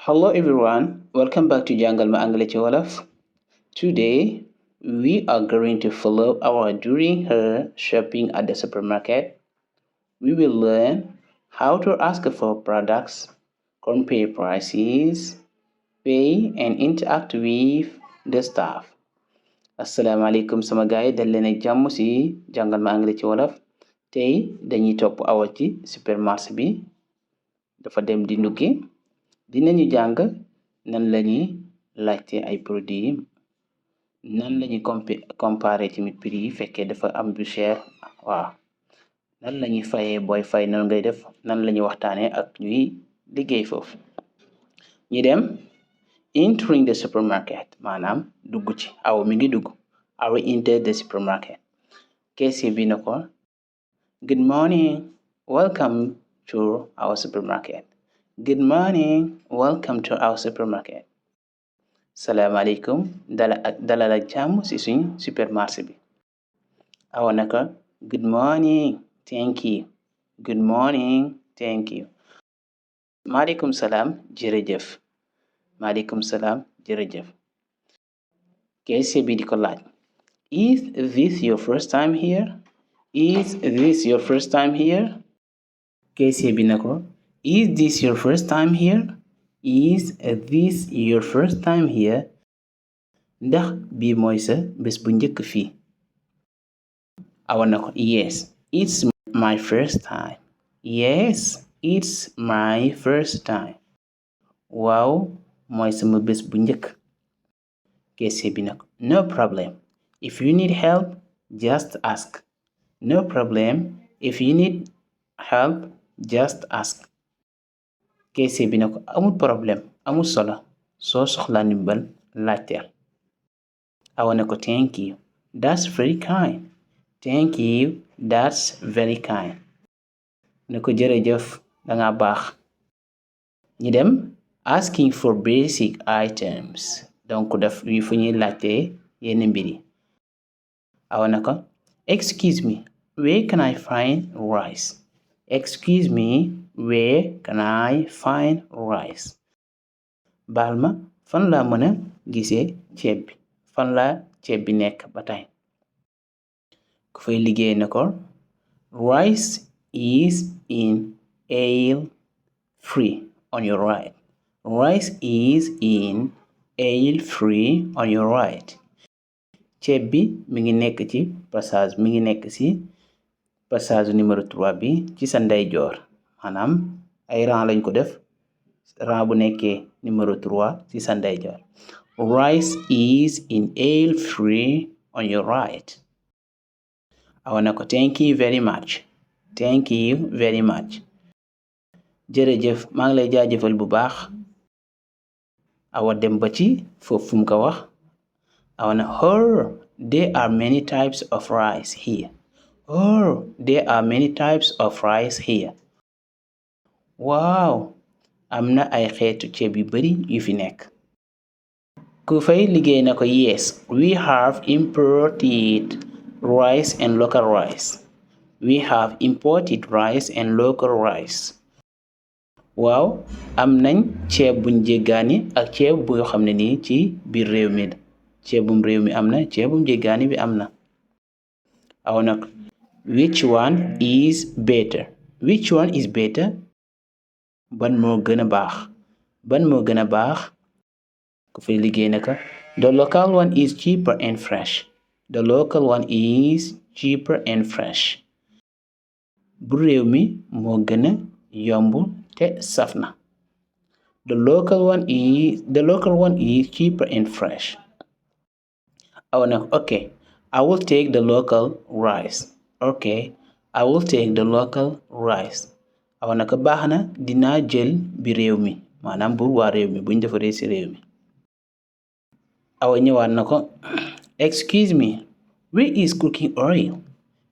Hello everyone, welcome back to Jangal Ma Anglais ci Wolof. Today we are going to follow our during her shopping at the supermarket. We will learn how to ask for products, compare prices, pay and interact with the staff. Asalaamaaleykum sama gaay yi dal leen ak jàmm ci Jangal Ma Anglais ci Wolof. Tey dañuy topp Awa ci supermarché bi dafa dem di nduggi. Dinañu jàng nan lañuy laajte ay produits yi nan lañuy comparer tamit prix yi fekkee dafa am bu cher waaw nan lañuy fayee booy fay nan ngay def nan lañuy waxtaanee ak ñuy liggéey foofu. Ñi dem entering the supermarket maanaam dugg ci Awa mi ngi dugg. Awa entered the supermarket. Caissier bi na ko good morning, welcome to our supermarket. Good morning, welcome to our supermarket. Salaamaaleykum dalal ak jàmm ci suñ supermarché bi. Awa na ko good morning, thank you. Good morning, thank you. Maaleykum salaam jërëjëf. Maaleykum salaam jërëjëf. Caissier bi di ko laaj is this your first time here? Is this your first time here? Caissier bi na ko is this your first time here? Is this your first time here? Ndax bii mooy sa bés bu njëkk fii. Awa na ko yes, it's my first time. Yes, it's my first time. Waaw mooy sama bés bu njëkk. Caissier bi na ko no problem. If you need help, just ask. No problem. If you need help, just ask. Caissier bi na ko amul problème amul solo soo soxlaa ndimbal laajteel. Awa na ko thank you, that's very kind. Thank you, that's very kind. Na ko jërëjëf danga baax. Ñi dem asking for basic items donc daf fu ñuy laajtee yenn mbir yi. Awa na ko excuse me, where can I find rice? Excuse me, where can I find rice? Baal ma fan laa mën a gisee ceeb bi fan laa ceeb bi nekk ba tey. Ku fay liggéey na ko rice is in aisle 3 on your right. Rice is in aisle 3 on your right. Ceeb bi mi ngi nekk ci passage mi ngi nekk ci passage numéro 3 bi ci sa ndeyjoor maanaam ay rang lañ ko def rang bu nekkee numéro 3 ci sa ndeyjoor. Rice is in aisle 3 on your right. Awa na ko thank you very much. Thank you very much. Jërëjëf maa ngi lay jaajëfal bu baax. Awa dem ba ci foofu fu mu ko wax. Awa na oh, there are many types of rice here. Oh, there are many types of rice here. Waaw am na ay xeetu ceeb yu bari yu fi nekk. Ku fay liggéey na ko yes, we have imported rice and local rice. We have imported rice and local rice. Waaw am nañ ceeb buñ jéggaani ak ceeb bu xam ne nii ci biir réew mi la. Ceebum réew mi am na ceebum jéggaani bi am na. Awa nag which one is better? Which one is better? Ban moo gën a baax? Ban moo gën a baax? Ku fay liggéey na ko the local one is cheaper and fresh. The local one is cheaper and fresh. Bu réew mi moo gën a yomb te saf na. The local one is cheaper and fresh. Awa nag okay, I will take the local rice. Okay, I will take the local rice. Awa nag baax na dinaa jël bi réew mi maanaam bu waa réew mi buñ defaree ci réew mi. Awa ñëwaat na ko excuse me, where is cooking oil?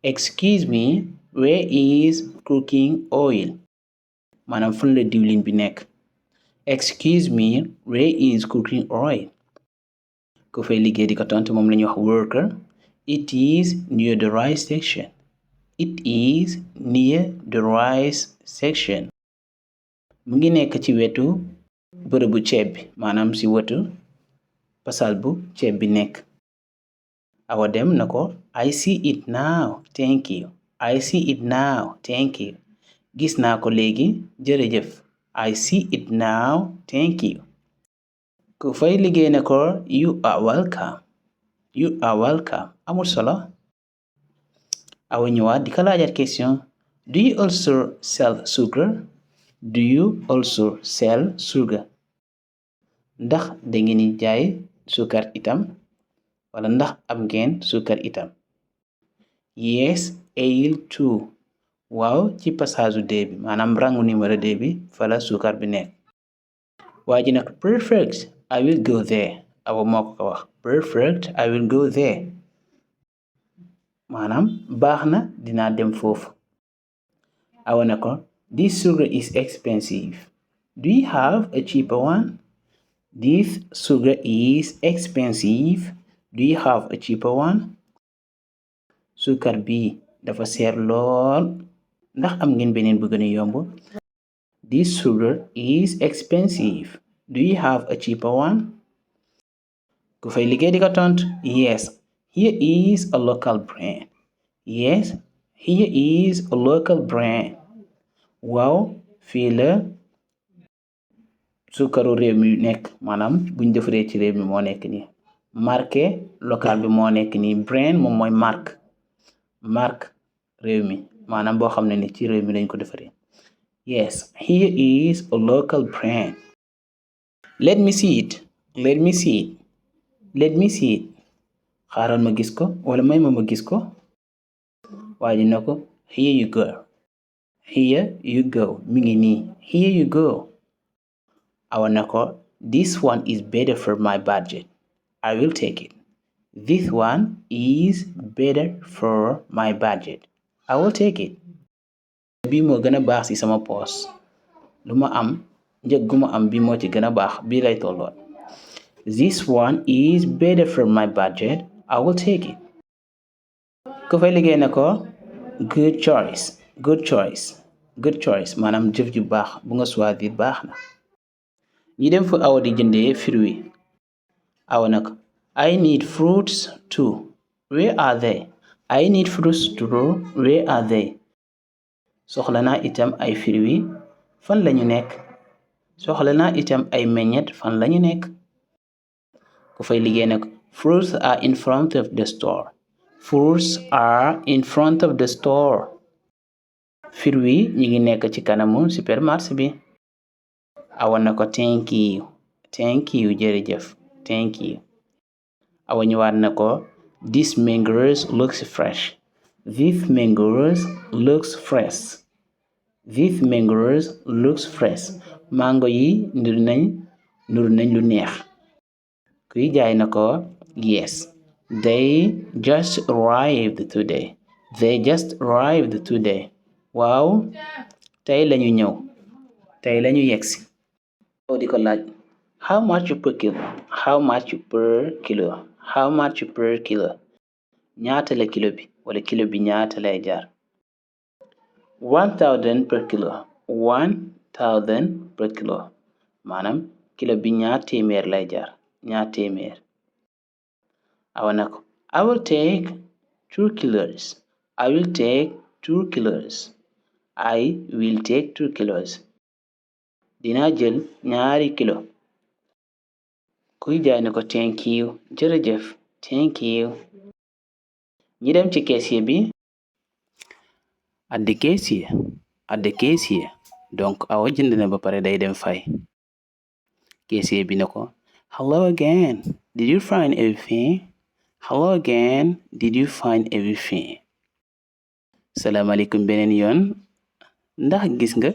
Excuse me, where is cooking oil? Maanaam fan la diwlin bi nekk. Excuse me, where is cooking oil? Ku fay liggéey di ko tontu moom la ñuy wax worker. It is near the rice section. It is near the rice section. Mu ngi nekk ci wetu bërëbu ceeb bi maanaam si wetu pasal bu ceeb bi nekk. Awa dem na ko I see it now thank you. I see it now thank you. Gis naa ko léegi jërëjëf. I see it now thank you. Ku fay liggéey ne ko you are welcome. You are welcome. Amul solo. Awa ñëwaat di ko laajaat question. Do you also sell sugar? Do you also sell sugar? Ndax da ngeen di jaay sukar itam wala ndax am ngeen sukar itam? Yes, ale too. Waaw ci passage D bi maanaam rangu numéro D bi fala sukar bi nekk. Waa ji nag perfect, I will go there. Awa moo ko wax perfect, I will go there. Maanaam baax na dinaa dem foofu. Awa ne ko this sugar is expensive. Do you have a cheaper one? This sugar is expensive. Do you have a cheaper one? Sukar bi dafa seer lool. Ndax am ngeen beneen bu gën a yomb? This sugar is expensive. Do you have a cheaper one? Ku fay liggéey di ko tontu yes, here is a local brand. Yes, here is a local brand. Waaw fii la sukaru réew mi nekk maanaam buñ defaree ci réew mi moo nekk nii. Marque local bi moo nekk nii. Brand moom mooy marque réew mi maanaam boo xam ne ni ci réew mi lañ ko defaree. Yes, here is a local brand. Let me see it. Let me see it. Let me see it. Xaaral ma gis ko wala may ma gis ko. Waa ji na ko here you go. Here you go. Mi ngi nii. Here you go. Awa na ko this one is better for my budget. I will take it. This one is better for my budget. I will take it. Bii moo gën a baax ci sama poos. Lu ma am njëg gu ma am bii moo ci gën a baax bii lay tolloon. This one is better for my budget. I will take it. Ku fay liggéey na ko good choice. Good choice. Good choice maanaam jëf ju baax bu nga choisir baax na. Ñi dem fu Awa di jëndee fruit. Awa na ko I need fruits too. Where are they? I need fruits too. Where are they? Soxla naa itam ay fruit fan lañu nekk. Soxla naa itam ay meññet fan lañu nekk. Ku fay liggéey nag fruits are in front of the store. Fruits are in front of the store. Fruit ñi ngi nekk ci kanamu supermarché bi. Awa na ko thank you. Thank you jërëjëf. Thank you. Awa ñëwaat na ko this mangoes looks fresh. This mangoes looks fresh. This mangoes looks fresh. Mango yi nuru nañ lu neex. Kuy jaay na ko yes, they just arrived today. They just arrived today. Waaw tey lañu ñëw. Tey lañu yegsi. Di ko laaj how much per kilo? How much per kilo? How much per kilo? Ñaata la kilo bi wala kilo bi ñaata lay jar? 1000 per kilo. 1000 per kilo. Maanaam kilo bi ñaar téeméer lay jar. Ñaar téeméer. Awa na ko I will take 2 kilos. I will take 2 kilos. I will take 2 kilos. Dinaa jël ñaari kilo. Kuy jaay na ko thank you jërëjëf. Thank you. Ñi dem ci caissier bi. At the cashier. At the cashier. Donc Awa jënd na ba pare day dem fay. Caissier bi na ko hello again. Did you find everything? Hello again. Did you find everything? Salaamaaleykum beneen yoon. Ndax gis nga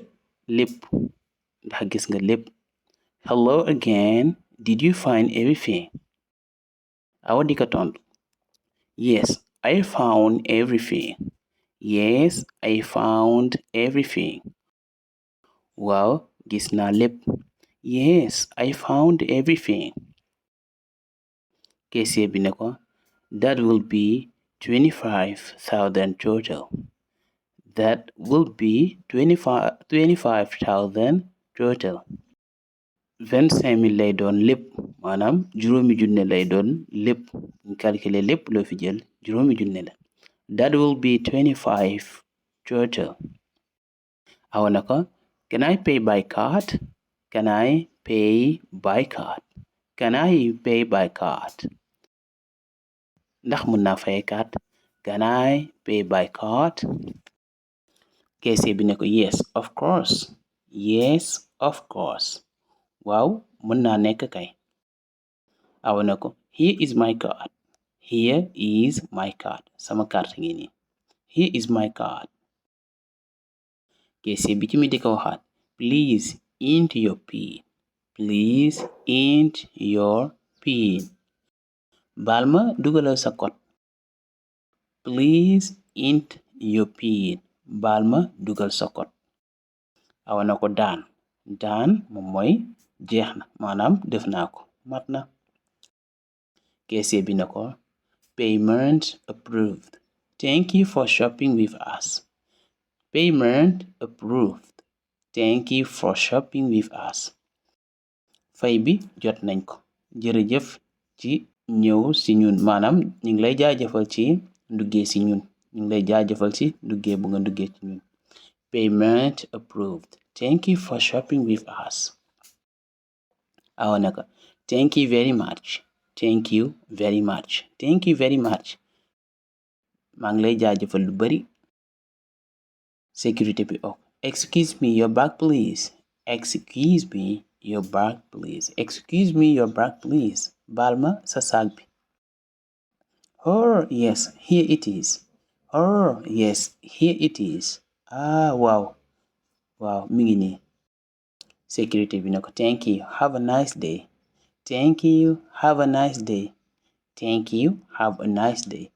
lépp. Ndax gis nga lépp. Hello again. Did you find everything? Awa di ko tontu yes, I found everything. Yes, I found everything. Waaw gis naa lépp. Yes, I found everything. Caissier bi ne ko that will be 25,000 total. That will be 25,000 total. 25,000 lay doon lépp maanaam juróomi junne lay doon lépp ñu calculer lépp loo fi jël juróomi junne la. That will be 25 total. awa na ko can I pay by card? Can I pay by card? Can I pay by card? ndax mën naa fay card? Can I pay by card? keese bi ne ko yes of course. Yes of course. waaw mën naa nekk kay. awa na ko here is my card. Here is my card. sama carte ngi nii. Here is my card. keese bi ci mi di ko waxaat please enter your PIN. Please enter your PIN. baal ma dugalal sa code. Please enter your PIN. baal ma dugal sa code. awa na ko daan. daan moom mooy jeex na maanaam def naa ko mat na. keese bi na ko payment approved. Thank you for shopping with us. Payment approved. Thank you for shopping with us. fay bi jot nañ ko. jërëjëf ci ñëw si ñun maanaam ñu ngi lay jaajëfal ci nduggee si ñun. ñu ngi lay jaajëfal ci nduggee bu nga nduggee ci ñun. Payment approved. Thank you for shopping with us. awa naka thank you very much. Thank you very much. Thank you very much. maa ngi lay jaajëfal lu bari. sécurité bi ok excuse me your bag please. Excuse me your bag please. Excuse me your bag please. baal ma sa saag bi. Oh yes here it is. Oh yes here it is. waaw waaw mi ngi nii. sécurité bi ne ko thank you have a nice day. Thank you have a nice day. Thank you have a nice day.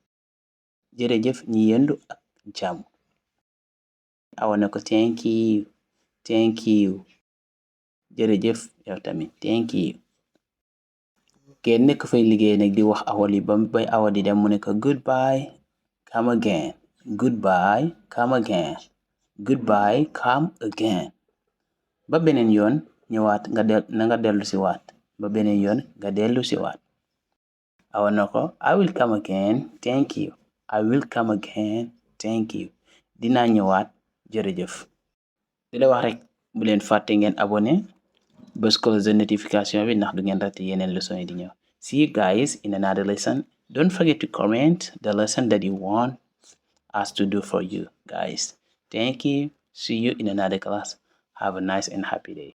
jërëjëf ñi yendu ak jàmm. awa na ko thank you. Thank you. jërëjëf yow tamit thank you. kenn nekk fay liggéey nag di wax awal yi ba bay awa di dem mu ne ko goodbye come again. Goodbye come again. Goodbye come again. ba beneen yoon ñëwaat nga dellu si waat. ba beneen yoon nga dellu si waat. awa na ko I will come again thank you. I will come again thank you. dinaa ñëwaat jërëjëf. di la wax rek bu leen fàtte ngeen abonné bës cloche de notification bi ndax du ngeen raté yeneen leçon yi di ñëw. See you guys in another lesson. Don't forget to comment the lesson that you want us to do for you guys. Thank you. See you in another class. Have a nice and happy day.